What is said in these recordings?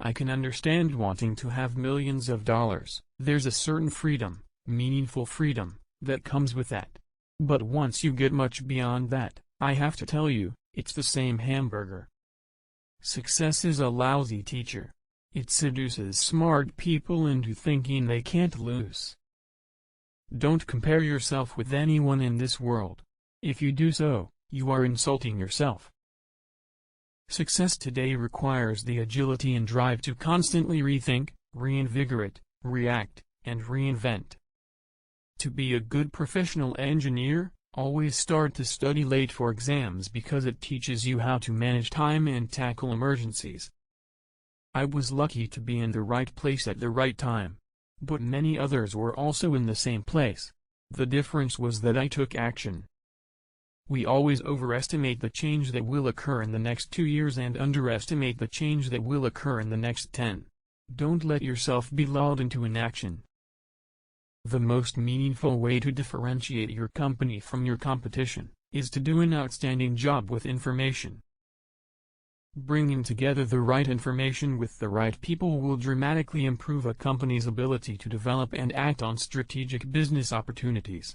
I can understand wanting to have millions of dollars. There's a certain freedom, meaningful freedom, that comes with that. But once you get much beyond that, I have to tell you, it's the same hamburger. Success is a lousy teacher. It seduces smart people into thinking they can't lose. Don't compare yourself with anyone in this world. If you do so, you are insulting yourself. Success today requires the agility and drive to constantly rethink, reinvigorate, react, and reinvent. To be a good professional engineer, always start to study late for exams because it teaches you how to manage time and tackle emergencies. I was lucky to be in the right place at the right time. But many others were also in the same place. The difference was that I took action. We always overestimate the change that will occur in the next 2 years and underestimate the change that will occur in the next 10. Don't let yourself be lulled into inaction. The most meaningful way to differentiate your company from your competition is to do an outstanding job with information. Bringing together the right information with the right people will dramatically improve a company's ability to develop and act on strategic business opportunities.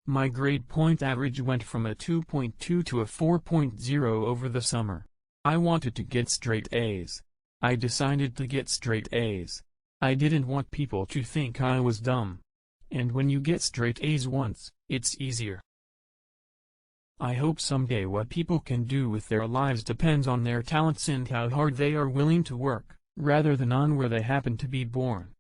My grade point average went from a 2.2 to a 4.0 over the summer. I wanted to get straight A's. I decided to get straight A's. I didn't want people to think I was dumb. And when you get straight A's once, it's easier. I hope someday what people can do with their lives depends on their talents and how hard they are willing to work, rather than on where they happen to be born.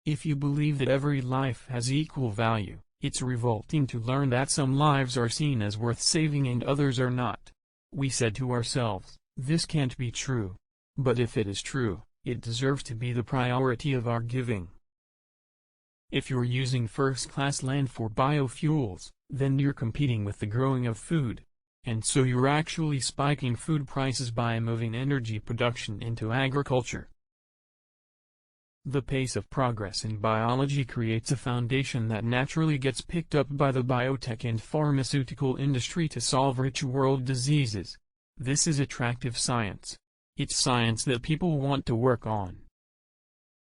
If you believe that every life has equal value, it's revolting to learn that some lives are seen as worth saving and others are not. We said to ourselves, this can't be true. But if it is true, it deserves to be the priority of our giving. If you're using first-class land for biofuels, then you're competing with the growing of food. And so you're actually spiking food prices by moving energy production into agriculture. The pace of progress in biology creates a foundation that naturally gets picked up by the biotech and pharmaceutical industry to solve rich world diseases. This is attractive science. It's science that people want to work on.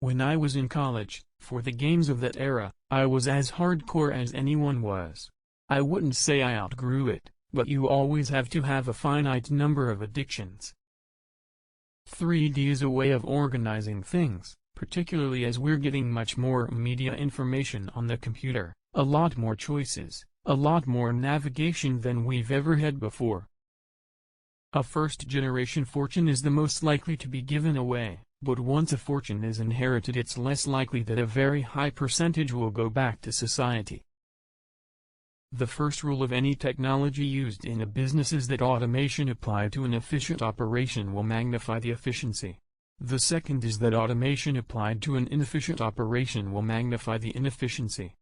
When I was in college, for the games of that era, I was as hardcore as anyone was. I wouldn't say I outgrew it, but you always have to have a finite number of addictions. 3D is a way of organizing things, particularly as we're getting much more media information on the computer, a lot more choices, a lot more navigation than we've ever had before. A first-generation fortune is the most likely to be given away, but once a fortune is inherited it's less likely that a very high percentage will go back to society. The first rule of any technology used in a business is that automation applied to an efficient operation will magnify the efficiency. The second is that automation applied to an inefficient operation will magnify the inefficiency.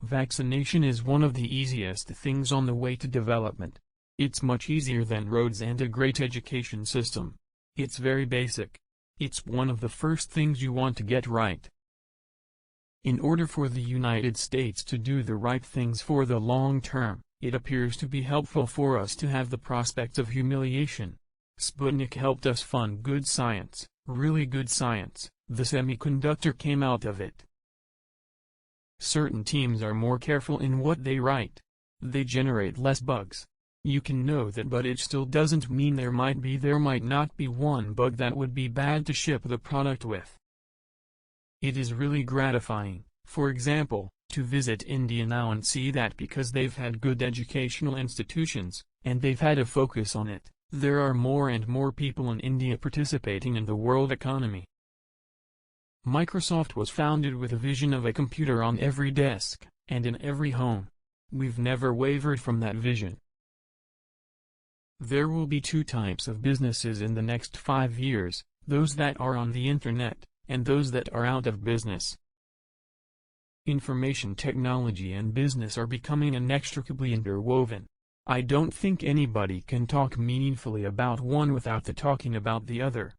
Vaccination is one of the easiest things on the way to development. It's much easier than roads and a great education system. It's very basic. It's one of the first things you want to get right. In order for the United States to do the right things for the long term, it appears to be helpful for us to have the prospect of humiliation. Sputnik helped us fund good science, really good science. The semiconductor came out of it. Certain teams are more careful in what they write. They generate less bugs. You can know that, but it still doesn't mean there might not be one bug that would be bad to ship the product with. It is really gratifying, for example, to visit India now and see that because they've had good educational institutions, and they've had a focus on it, there are more and more people in India participating in the world economy. Microsoft was founded with a vision of a computer on every desk, and in every home. We've never wavered from that vision. There will be two types of businesses in the next 5 years, those that are on the internet, and those that are out of business. Information technology and business are becoming inextricably interwoven. I don't think anybody can talk meaningfully about one without talking about the other.